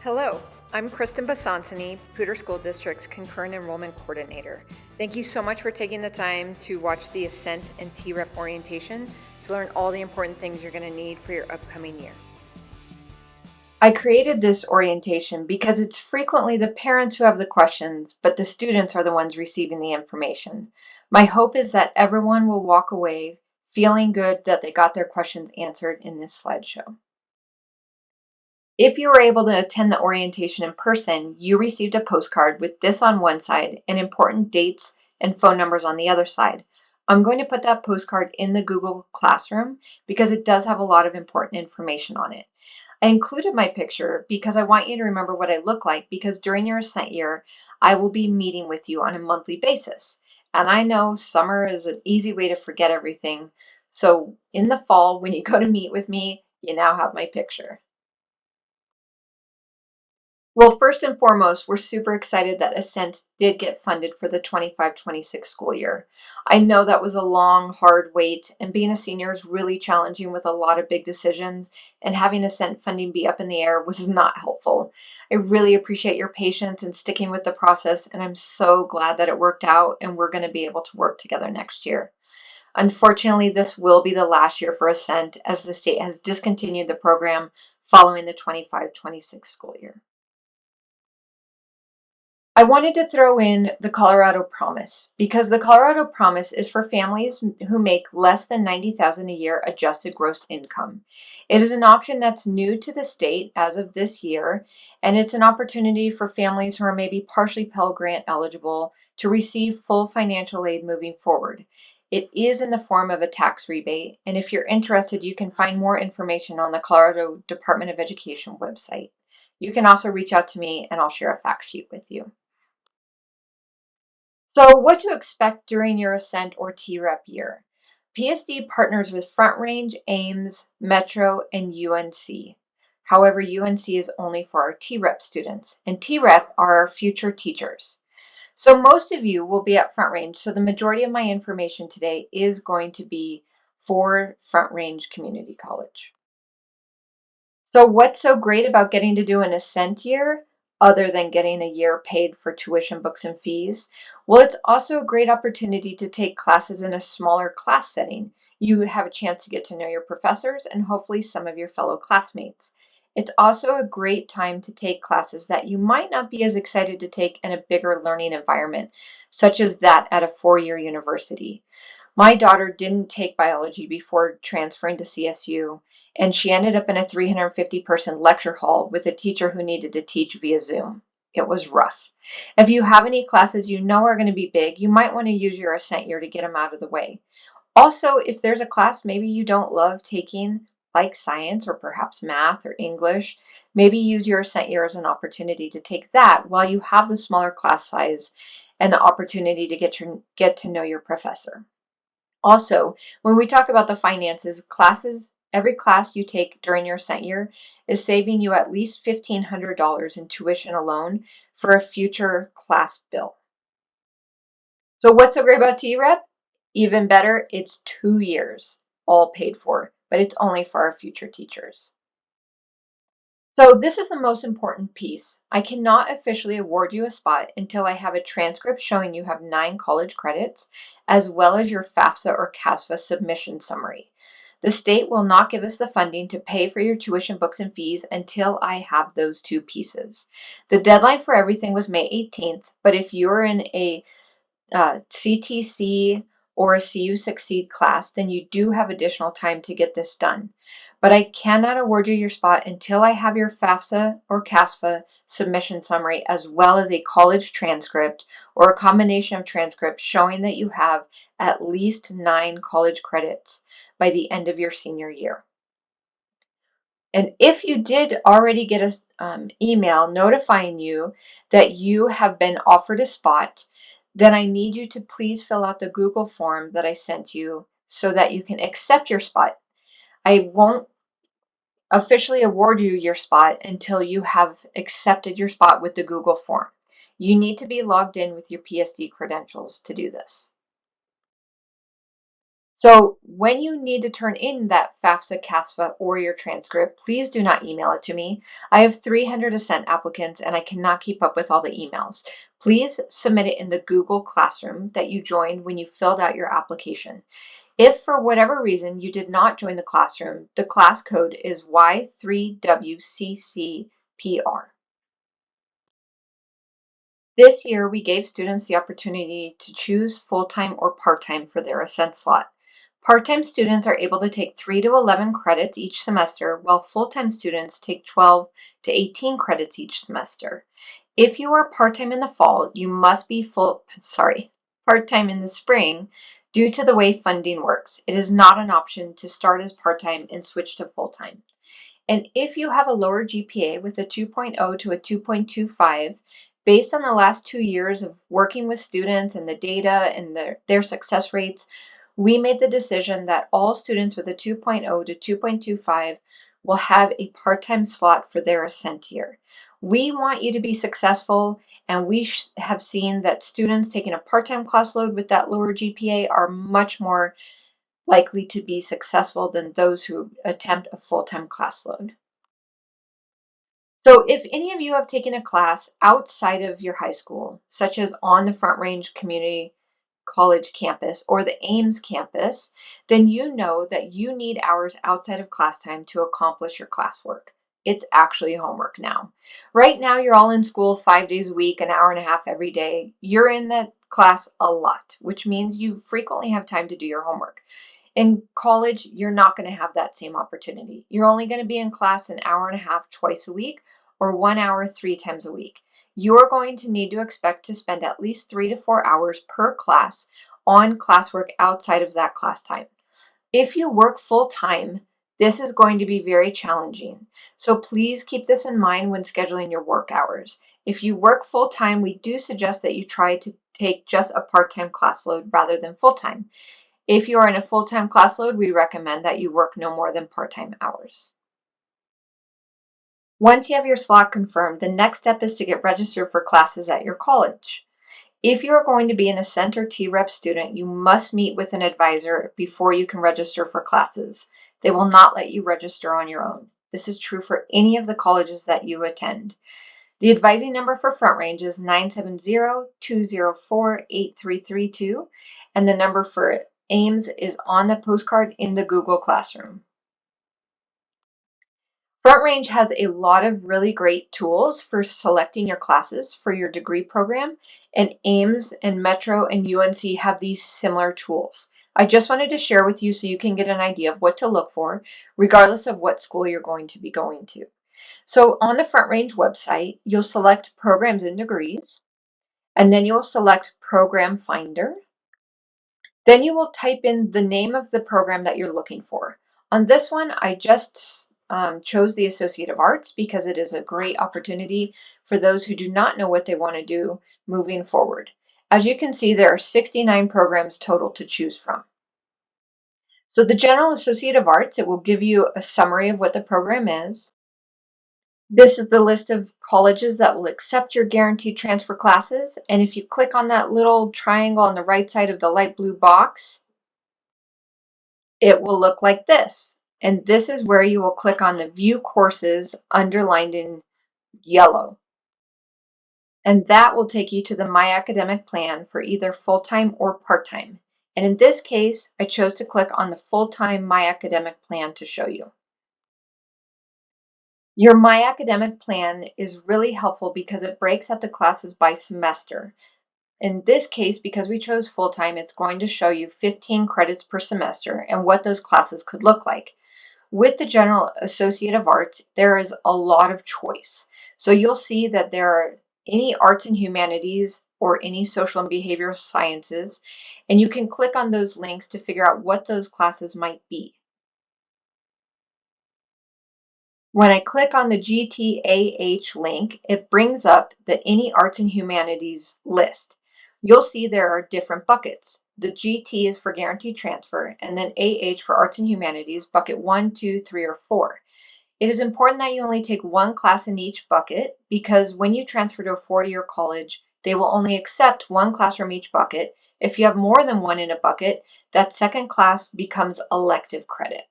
Hello, I'm Kristen Basansani, Poudre School District's Concurrent Enrollment Coordinator. Thank you so much for taking the time to watch the ASCENT and TREP orientation to learn all the important things you're going to need for your upcoming year. I created this orientation because it's frequently the parents who have the questions, but the students are the ones receiving the information. My hope is that everyone will walk away feeling good that they got their questions answered in this slideshow. If you were able to attend the orientation in person, you received a postcard with this on one side and important dates and phone numbers on the other side. I'm going to put that postcard in the Google Classroom because it does have a lot of important information on it. I included my picture because I want you to remember what I look like, because during your ASCENT year, I will be meeting with you on a monthly basis. And I know summer is an easy way to forget everything. So in the fall, when you go to meet with me, you now have my picture. Well, first and foremost, we're super excited that ASCENT did get funded for the 25-26 school year. I know that was a long, hard wait, and being a senior is really challenging with a lot of big decisions, and having ASCENT funding be up in the air was not helpful. I really appreciate your patience and sticking with the process, and I'm so glad that it worked out and we're going to be able to work together next year. Unfortunately, this will be the last year for ASCENT, as the state has discontinued the program following the 25-26 school year. I wanted to throw in the Colorado Promise because the Colorado Promise is for families who make less than $90,000 a year adjusted gross income. It is an option that's new to the state as of this year, and it's an opportunity for families who are maybe partially Pell Grant eligible to receive full financial aid moving forward. It is in the form of a tax rebate, and if you're interested, you can find more information on the Colorado Department of Education website. You can also reach out to me and I'll share a fact sheet with you. So what to expect during your ASCENT or TREP year. PSD partners with Front Range, Ames, Metro, and UNC. However, UNC is only for our TREP students, and TREP are our future teachers. So most of you will be at Front Range, so the majority of my information today is going to be for Front Range Community College. So what's so great about getting to do an ASCENT year, other than getting a year paid for tuition, books, and fees? Well, it's also a great opportunity to take classes in a smaller class setting. You have a chance to get to know your professors and hopefully some of your fellow classmates. It's also a great time to take classes that you might not be as excited to take in a bigger learning environment, such as that at a four-year university. My daughter didn't take biology before transferring to CSU, and she ended up in a 350-person lecture hall with a teacher who needed to teach via Zoom. It was rough. If you have any classes you know are going to be big, you might want to use your ASCENT year to get them out of the way. Also, if there's a class maybe you don't love taking, like science or perhaps math or English, maybe use your ASCENT year as an opportunity to take that while you have the smaller class size and the opportunity to get to know your professor. Also, when we talk about the finances, every class you take during your ASCENT year is saving you at least $1,500 in tuition alone for a future class bill. So what's so great about TREP? Even better, it's 2 years, all paid for, but it's only for our future teachers. So this is the most important piece. I cannot officially award you a spot until I have a transcript showing you have 9 college credits, as well as your FAFSA or CASFA submission summary. The state will not give us the funding to pay for your tuition, books, and fees until I have those 2 pieces. The deadline for everything was May 18th, but if you're in a CTC or a CU Succeed class, then you do have additional time to get this done. But I cannot award you your spot until I have your FAFSA or CASFA submission summary, as well as a college transcript or a combination of transcripts showing that you have at least 9 college credits by the end of your senior year. And if you did already get an email notifying you that you have been offered a spot, then I need you to please fill out the Google form that I sent you so that you can accept your spot. I won't officially award you your spot until you have accepted your spot with the Google form. You need to be logged in with your PSD credentials to do this. So when you need to turn in that FAFSA, CASFA, or your transcript, please do not email it to me. I have 300 Ascent applicants and I cannot keep up with all the emails. Please submit it in the Google Classroom that you joined when you filled out your application. If for whatever reason you did not join the classroom, the class code is Y3WCCPR. This year, we gave students the opportunity to choose full-time or part-time for their Ascent slot. Part-time students are able to take 3 to 11 credits each semester, while full-time students take 12 to 18 credits each semester. If you are part-time in the fall, you must be part-time in the spring due to the way funding works. It is not an option to start as part-time and switch to full-time. And if you have a lower GPA with a 2.0 to a 2.25, based on the last 2 years of working with students and the data and their success rates, we made the decision that all students with a 2.0 to 2.25 will have a part-time slot for their Ascent year. We want you to be successful, and we have seen that students taking a part-time class load with that lower GPA are much more likely to be successful than those who attempt a full-time class load. So if any of you have taken a class outside of your high school, such as on the Front Range Community College campus or the Ames campus, then you know that you need hours outside of class time to accomplish your classwork. It's actually homework now. Right now, you're all in school 5 days a week, an hour and a half every day. You're in that class a lot, which means you frequently have time to do your homework. In college, you're not going to have that same opportunity. You're only going to be in class an hour and a half twice a week or 1 hour 3 times a week. You're going to need to expect to spend at least 3 to 4 hours per class on classwork outside of that class time. If you work full time, this is going to be very challenging. So please keep this in mind when scheduling your work hours. If you work full time, we do suggest that you try to take just a part-time class load rather than full-time. If you are in a full-time class load, we recommend that you work no more than part-time hours. Once you have your slot confirmed, the next step is to get registered for classes at your college. If you are going to be an Ascent or T-Rep student, you must meet with an advisor before you can register for classes. They will not let you register on your own. This is true for any of the colleges that you attend. The advising number for Front Range is 970-204-8332, and the number for Ames is on the postcard in the Google Classroom. Front Range has a lot of really great tools for selecting your classes for your degree program, and Ames and Metro and UNC have these similar tools. I just wanted to share with you so you can get an idea of what to look for, regardless of what school you're going to be going to. So on the Front Range website, you'll select Programs and Degrees, and then you'll select Program Finder. Then you will type in the name of the program that you're looking for. On this one, I just chose the Associate of Arts because it is a great opportunity for those who do not know what they want to do moving forward. As you can see, there are 69 programs total to choose from. So the General Associate of Arts, it will give you a summary of what the program is. This is the list of colleges that will accept your guaranteed transfer classes. And if you click on that little triangle on the right side of the light blue box, it will look like this. And this is where you will click on the View Courses underlined in yellow. And that will take you to the My Academic Plan for either full-time or part-time. And in this case, I chose to click on the full-time My Academic Plan to show you. Your My Academic Plan is really helpful because it breaks out the classes by semester. In this case, because we chose full-time, it's going to show you 15 credits per semester and what those classes could look like. With the General Associate of Arts, there is a lot of choice. So you'll see that there are any arts and humanities or any social and behavioral sciences, and you can click on those links to figure out what those classes might be. When I click on the GTAH link, it brings up the Any Arts and Humanities list. You'll see there are different buckets. The GT is for guaranteed transfer, and then AH for Arts and Humanities, bucket 1, 2, 3, or 4. It is important that you only take one class in each bucket because when you transfer to a four-year college, They will only accept one class from each bucket. If you have more than one in a bucket, that second class becomes elective credit.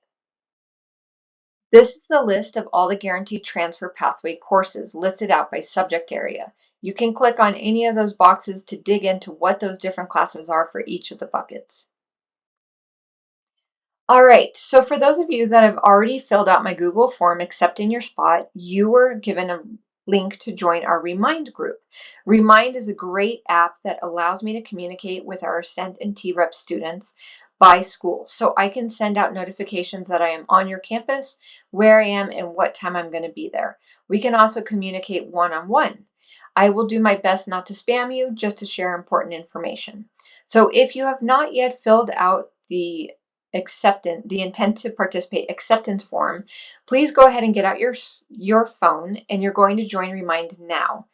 This is the list of all the guaranteed transfer pathway courses listed out by subject area. You can click on any of those boxes to dig into what those different classes are for each of the buckets. All right, so for those of you that have already filled out my Google form accepting your spot, you were given a link to join our Remind group. Remind is a great app that allows me to communicate with our Ascent and TREP students by school. So I can send out notifications that I am on your campus, where I am, and what time I'm going to be there. We can also communicate one-on-one. I will do my best not to spam you, just to share important information. So if you have not yet filled out the intent to participate acceptance form, please go ahead and get out your phone, and you're going to join Remind now.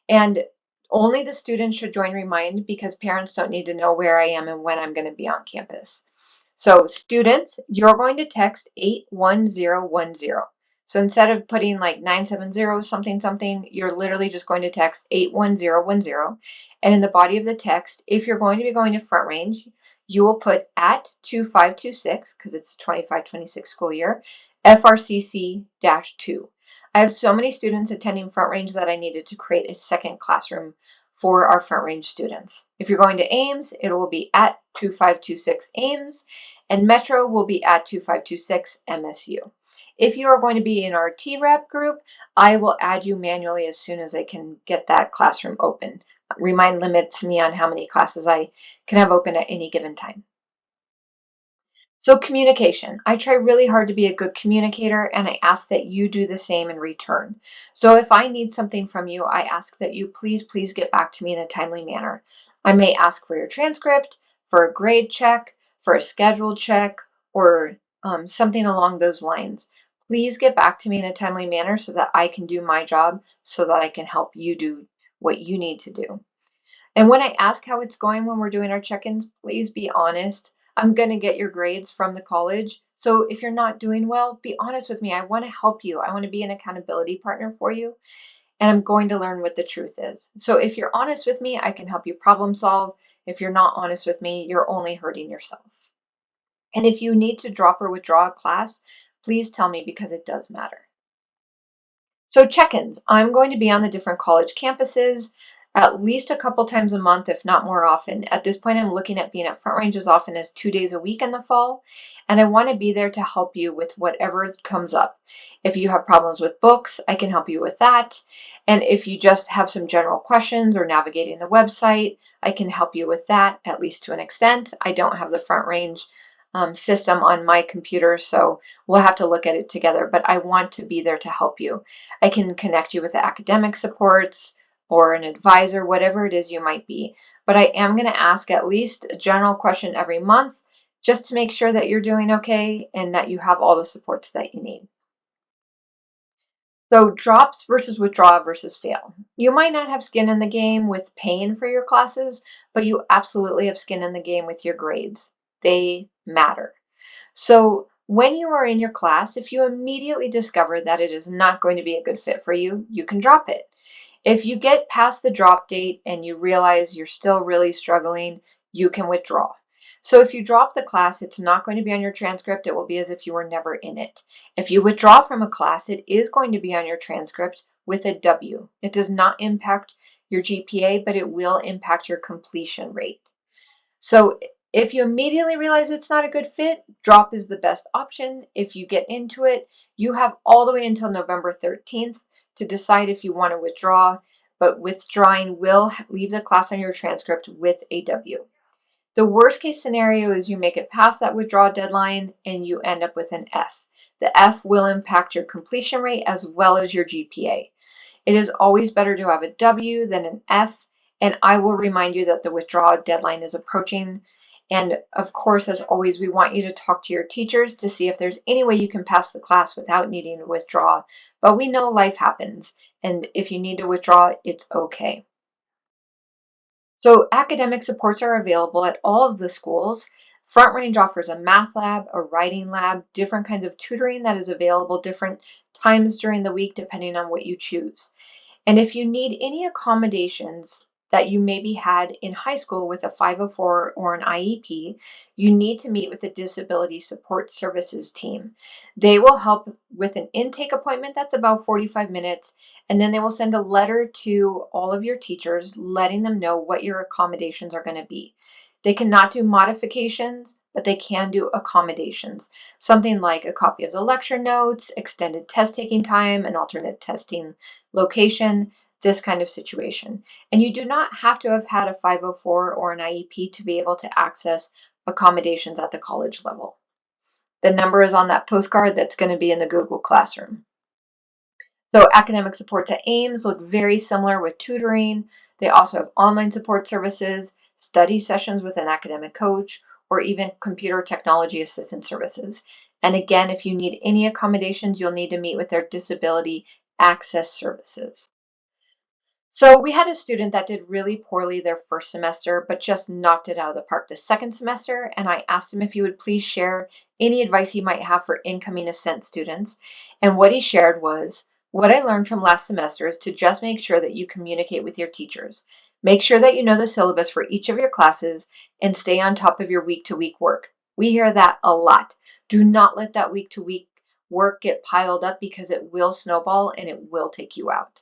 And only the students should join Remind because parents don't need to know where I am and when I'm going to be on campus. So students, you're going to text 81010. So instead of putting like 970 something something, you're literally just going to text 81010. And in the body of the text, if you're going to be going to Front Range, you will put at 2526, because it's the 25-26 school year, FRCC-2. I have so many students attending Front Range that I needed to create a second classroom for our Front Range students. If you're going to Ames, it will be at 2526 Ames, and Metro will be at 2526 MSU. If you are going to be in our TREP group, I will add you manually as soon as I can get that classroom open. Remind limits me on how many classes I can have open at any given time. So communication. I try really hard to be a good communicator, and I ask that you do the same in return. So if I need something from you, I ask that you please get back to me in a timely manner. I may ask for your transcript, for a grade check, for a schedule check, or something along those lines. Please get back to me in a timely manner so that I can do my job, so that I can help you do what you need to do. And when I ask how it's going when we're doing our check-ins, please be honest. I'm going to get your grades from the college. So if you're not doing well, be honest with me. I want to help you. I want to be an accountability partner for you. And I'm going to learn what the truth is. So if you're honest with me, I can help you problem solve. If you're not honest with me, you're only hurting yourself. And if you need to drop or withdraw a class, please tell me, because it does matter. So check-ins. I'm going to be on the different college campuses at least a couple times a month, if not more often. At this point, I'm looking at being at Front Range as often as 2 days a week in the fall, and I want to be there to help you with whatever comes up. If you have problems with books, I can help you with that. And if you just have some general questions or navigating the website, I can help you with that, at least to an extent. I don't have the Front Range system on my computer, so we'll have to look at it together, but I want to be there to help you. I can connect you with the academic supports or an advisor, whatever it is you might be. But I am going to ask at least a general question every month, just to make sure that you're doing okay and that you have all the supports that you need. So drops versus withdraw versus fail. You might not have skin in the game with paying for your classes, but you absolutely have skin in the game with your grades. They matter. So when you are in your class, if you immediately discover that it is not going to be a good fit for you, you can drop it. If you get past the drop date and you realize you're still really struggling, you can withdraw. So if you drop the class, it's not going to be on your transcript. It will be as if you were never in it. If you withdraw from a class, it is going to be on your transcript with a W. It does not impact your GPA, but it will impact your completion rate. So if you immediately realize it's not a good fit, drop is the best option. If you get into it, you have all the way until November 13th to decide if you want to withdraw, but withdrawing will leave the class on your transcript with a W. The worst case scenario is you make it past that withdrawal deadline and you end up with an F. The F will impact your completion rate as well as your GPA. It is always better to have a W than an F, and I will remind you that the withdrawal deadline is approaching. And of course, as always, we want you to talk to your teachers to see if there's any way you can pass the class without needing to withdraw. But we know life happens, and if you need to withdraw, it's okay. So academic supports are available at all of the schools. Front Range offers a math lab, a writing lab, different kinds of tutoring that is available different times during the week depending on what you choose. And if you need any accommodations, that you maybe had in high school with a 504 or an IEP, you need to meet with the Disability Support Services team. They will help with an intake appointment that's about 45 minutes, and then they will send a letter to all of your teachers letting them know what your accommodations are going to be. They cannot do modifications, but they can do accommodations. Something like a copy of the lecture notes, extended test taking time, an alternate testing location, this kind of situation. And you do not have to have had a 504 or an IEP to be able to access accommodations at the college level. The number is on that postcard that's going to be in the Google Classroom. So academic supports at Ames look very similar with tutoring. They also have online support services, study sessions with an academic coach, or even computer technology assistance services. And again, if you need any accommodations, you'll need to meet with their disability access services. So we had a student that did really poorly their first semester, but just knocked it out of the park the second semester. And I asked him if he would please share any advice he might have for incoming Ascent students. And what he shared was, what I learned from last semester is to just make sure that you communicate with your teachers. Make sure that you know the syllabus for each of your classes and stay on top of your week-to-week work. We hear that a lot. Do not let that week-to-week work get piled up because it will snowball and it will take you out.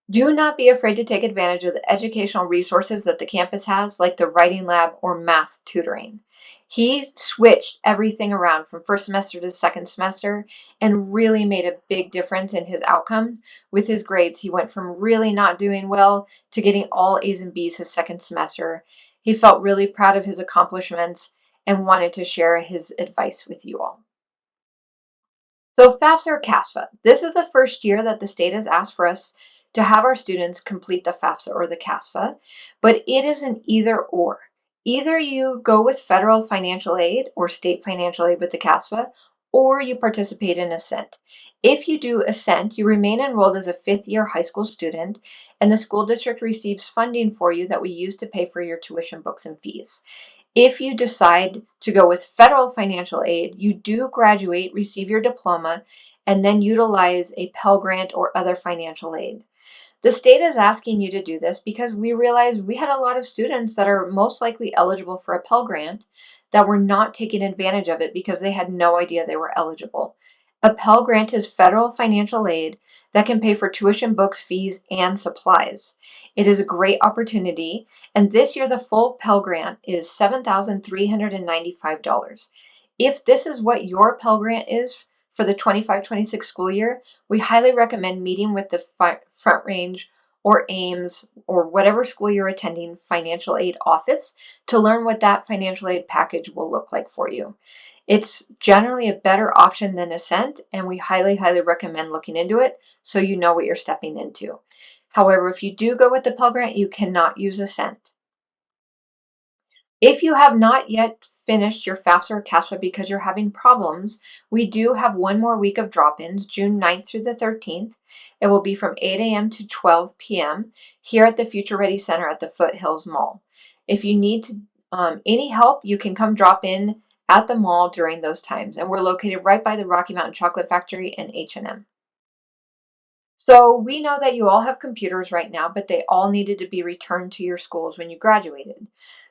Do not be afraid to take advantage of the educational resources that the campus has, like the writing lab or math tutoring. He switched everything around from first semester to second semester and really made a big difference in his outcome with his grades. He went from really not doing well to getting all A's and B's his second semester. He felt really proud of his accomplishments and wanted to share his advice with you all. So FAFSA or CASFA, this is the first year that the state has asked for us to have our students complete the FAFSA or the CASFA, but it is an either or. Either you go with federal financial aid or state financial aid with the CASFA, or you participate in Ascent. If you do Ascent, you remain enrolled as a fifth-year high school student, and the school district receives funding for you that we use to pay for your tuition, books, and fees. If you decide to go with federal financial aid, you do graduate, receive your diploma, and then utilize a Pell Grant or other financial aid. The state is asking you to do this because we realized we had a lot of students that are most likely eligible for a Pell Grant that were not taking advantage of it because they had no idea they were eligible. A Pell Grant is federal financial aid that can pay for tuition, books, fees, and supplies. It is a great opportunity, and this year the full Pell Grant is $7,395. If this is what your Pell Grant is for the 25-26 school year, we highly recommend meeting with the Front Range or Ames or whatever school you're attending financial aid office to learn what that financial aid package will look like for you. It's generally a better option than Ascent, and we highly, highly recommend looking into it so you know what you're stepping into. However, if you do go with the Pell Grant, you cannot use Ascent. If you have not yet finished your FAFSA or CASFA because you're having problems, we do have one more week of drop-ins, June 9th through the 13th. It will be from 8 a.m. to 12 p.m. here at the Future Ready Center at the Foothills Mall. If you need any help, you can come drop in at the mall during those times. And we're located right by the Rocky Mountain Chocolate Factory and H&M. So we know that you all have computers right now, but they all needed to be returned to your schools when you graduated.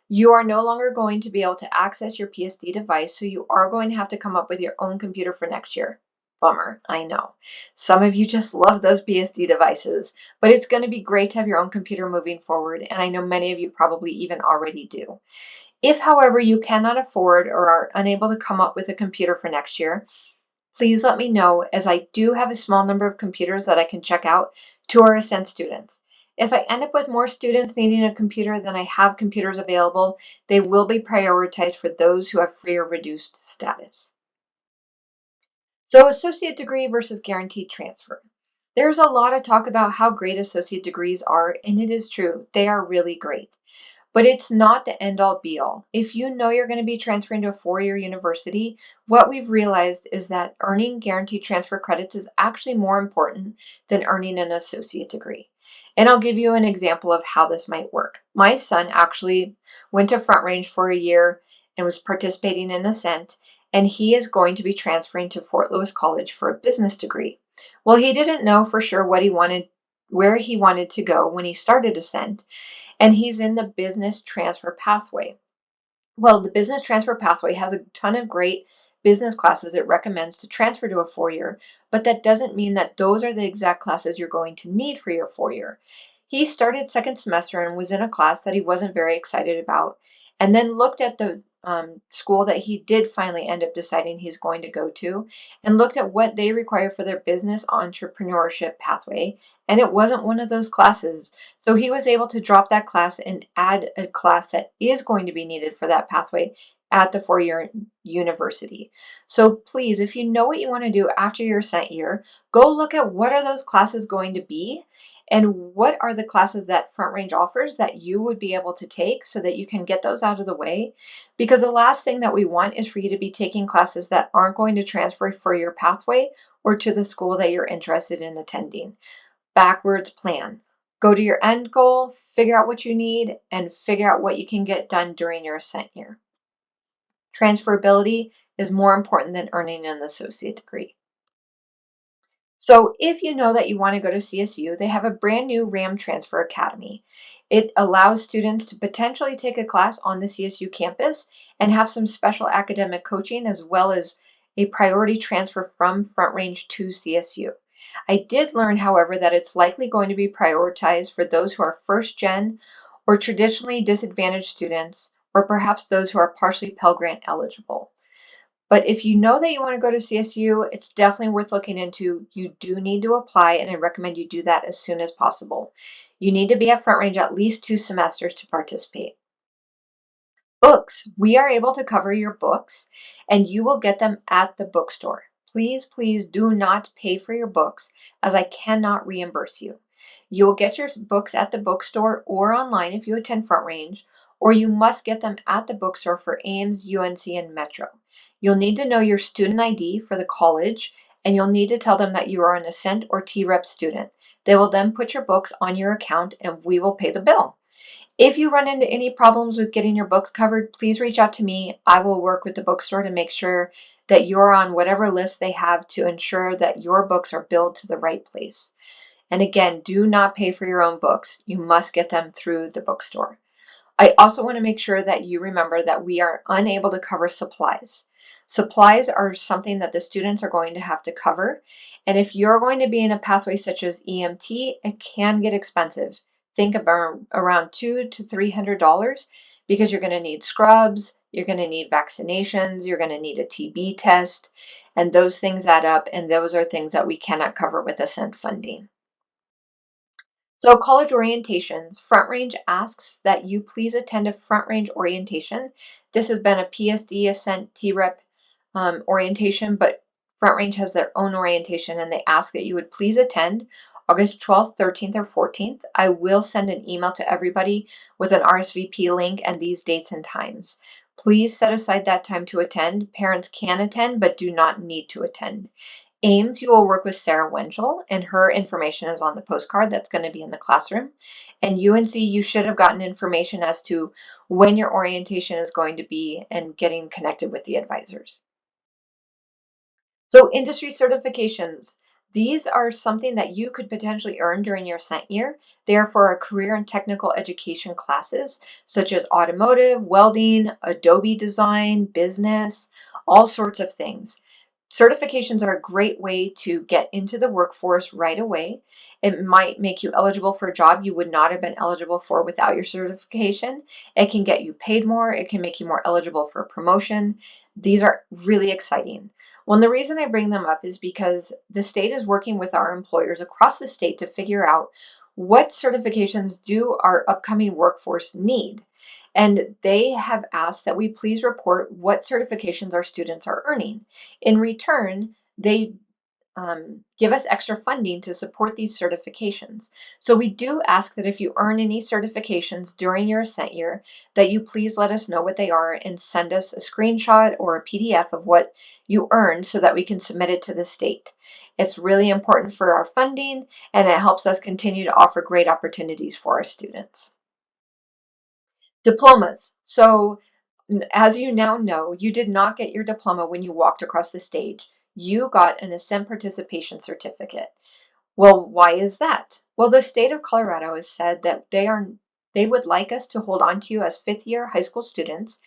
You are no longer going to be able to access your PSD device, so you are going to have to come up with your own computer for next year. Bummer, I know. Some of you just love those PSD devices, but it's going to be great to have your own computer moving forward, and I know many of you probably even already do. If, however, you cannot afford or are unable to come up with a computer for next year, please let me know, as I do have a small number of computers that I can check out to our Ascent students. If I end up with more students needing a computer than I have computers available, they will be prioritized for those who have free or reduced status. So associate degree versus guaranteed transfer. There's a lot of talk about how great associate degrees are, and it is true, they are really great. But it's not the end-all be-all. If you know you're going to be transferring to a four-year university, what we've realized is that earning guaranteed transfer credits is actually more important than earning an associate degree. And I'll give you an example of how this might work. My son actually went to Front Range for a year and was participating in Ascent, and he is going to be transferring to Fort Lewis College for a business degree. Well, he didn't know for sure what he wanted, where he wanted to go when he started Ascent. and he's in the business transfer pathway. Well, the business transfer pathway has a ton of great business classes it recommends to transfer to a four-year, but that doesn't mean that those are the exact classes you're going to need for your four-year. He started second semester and was in a class that he wasn't very excited about, and then looked at the school that he did finally end up deciding he's going to go to, and looked at what they require for their business entrepreneurship pathway, and it wasn't one of those classes. So he was able to drop that class and add a class that is going to be needed for that pathway at the four-year university. So please, if you know what you want to do after your ascent year, go look at what are those classes going to be and what are the classes that Front Range offers that you would be able to take so that you can get those out of the way. Because the last thing that we want is for you to be taking classes that aren't going to transfer for your pathway or to the school that you're interested in attending. Backwards plan. Go to your end goal, figure out what you need, and figure out what you can get done during your ascent year. Transferability is more important than earning an associate degree. So if you know that you want to go to CSU, they have a brand new RAM Transfer Academy. It allows students to potentially take a class on the CSU campus and have some special academic coaching as well as a priority transfer from Front Range to CSU. I did learn, however, that it's likely going to be prioritized for those who are first gen or traditionally disadvantaged students, or perhaps those who are partially Pell Grant eligible. But if you know that you want to go to CSU, it's definitely worth looking into. You do need to apply, and I recommend you do that as soon as possible. You need to be at Front Range at least 2 semesters to participate. Books. We are able to cover your books, and you will get them at the bookstore. Please, please do not pay for your books, as I cannot reimburse you. You will get your books at the bookstore or online if you attend Front Range, or you must get them at the bookstore for Ames, UNC, and Metro. You'll need to know your student ID for the college, and you'll need to tell them that you are an Ascent or TREP student. They will then put your books on your account, and we will pay the bill. If you run into any problems with getting your books covered, please reach out to me. I will work with the bookstore to make sure that you're on whatever list they have to ensure that your books are billed to the right place. And again, do not pay for your own books. You must get them through the bookstore. I also want to make sure that you remember that we are unable to cover supplies. Supplies are something that the students are going to have to cover. And if you're going to be in a pathway such as EMT, it can get expensive. Think about around $200 to $300 because you're going to need scrubs, you're going to need vaccinations, you're going to need a TB test, and those things add up, and those are things that we cannot cover with Ascent funding. So college orientations, Front Range asks that you please attend a Front Range orientation. This has been a PSD ASCENT TREP orientation, but Front Range has their own orientation and they ask that you would please attend August 12th, 13th, or 14th. I will send an email to everybody with an RSVP link and these dates and times. Please set aside that time to attend. Parents can attend, but do not need to attend. Ames, you will work with Sarah Wenchel, and her information is on the postcard that's going to be in the classroom. And UNC, you should have gotten information as to when your orientation is going to be and getting connected with the advisors. So industry certifications. These are something that you could potentially earn during your Ascent year. They are for our career and technical education classes, such as automotive, welding, Adobe design, business, all sorts of things. Certifications are a great way to get into the workforce right away. It might make you eligible for a job you would not have been eligible for without your certification. It can get you paid more. It can make you more eligible for a promotion. These are really exciting. Well, and the reason I bring them up is because the state is working with our employers across the state to figure out what certifications do our upcoming workforce need. And they have asked that we please report what certifications our students are earning. In return, they give us extra funding to support these certifications. So we do ask that if you earn any certifications during your Ascent year, that you please let us know what they are and send us a screenshot or a PDF of what you earned so that we can submit it to the state. It's really important for our funding and it helps us continue to offer great opportunities for our students. Diplomas. So as you now know, you did not get your diploma when you walked across the stage. You got an Ascent participation certificate. Well, why is that? Well, the state of Colorado has said that they are They would like us to hold on to you as fifth-year high school students,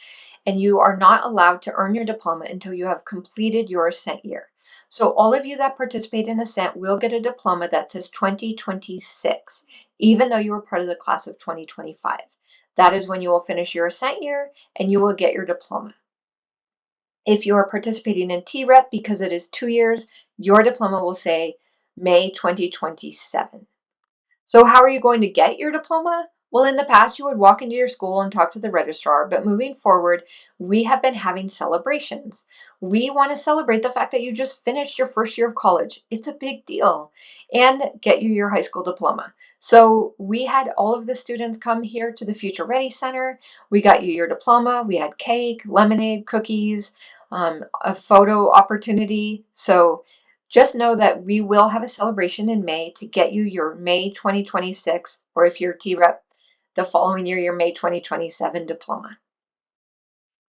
and you are not allowed to earn your diploma until you have completed your Ascent year. So all of you that participate in Ascent will get a diploma that says 2026, even though you were part of the class of 2025. That is when you will finish your Ascent year and you will get your diploma. If you are participating in TREP, because it is 2 years, your diploma will say May 2027. So how are you going to get your diploma? Well, in the past, you would walk into your school and talk to the registrar, but moving forward, we have been having celebrations. We want to celebrate the fact that you just finished your first year of college. It's a big deal. And get you your high school diploma. So we had all of the students come here to the Future Ready Center. We got you your diploma. We had cake, lemonade, cookies, a photo opportunity. So just know that we will have a celebration in May to get you your May 2026, or if you're TREP, the following year, your May 2027 diploma.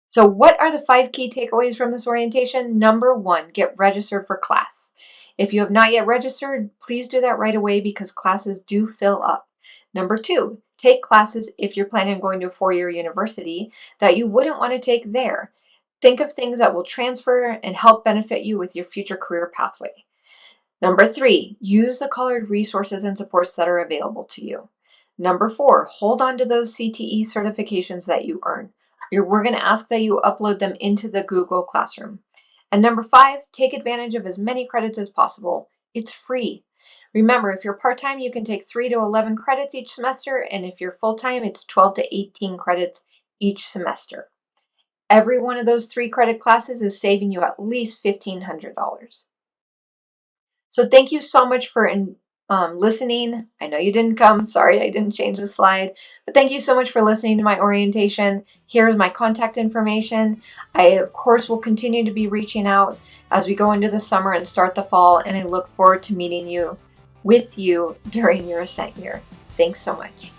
So what are the 5 key takeaways from this orientation? Number 1, get registered for class. If you have not yet registered, please do that right away because classes do fill up. Number 2, take classes if you're planning on going to a 4-year university that you wouldn't want to take there. Think of things that will transfer and help benefit you with your future career pathway. Number 3, use the colored resources and supports that are available to you. Number 4, hold on to those CTE certifications that you earn. We're going to ask that you upload them into the Google Classroom. And number 5, take advantage of as many credits as possible. It's free. Remember, if you're part-time, you can take 3 to 11 credits each semester, and if you're full-time, it's 12 to 18 credits each semester. Every one of those 3 credit classes is saving you at least $1,500. So thank you so much for listening. I know you didn't come. Sorry, I didn't change the slide. But thank you so much for listening to my orientation. Here's my contact information. I, of course, will continue to be reaching out as we go into the summer and start the fall. And I look forward to meeting you with you during your Ascent year. Thanks so much.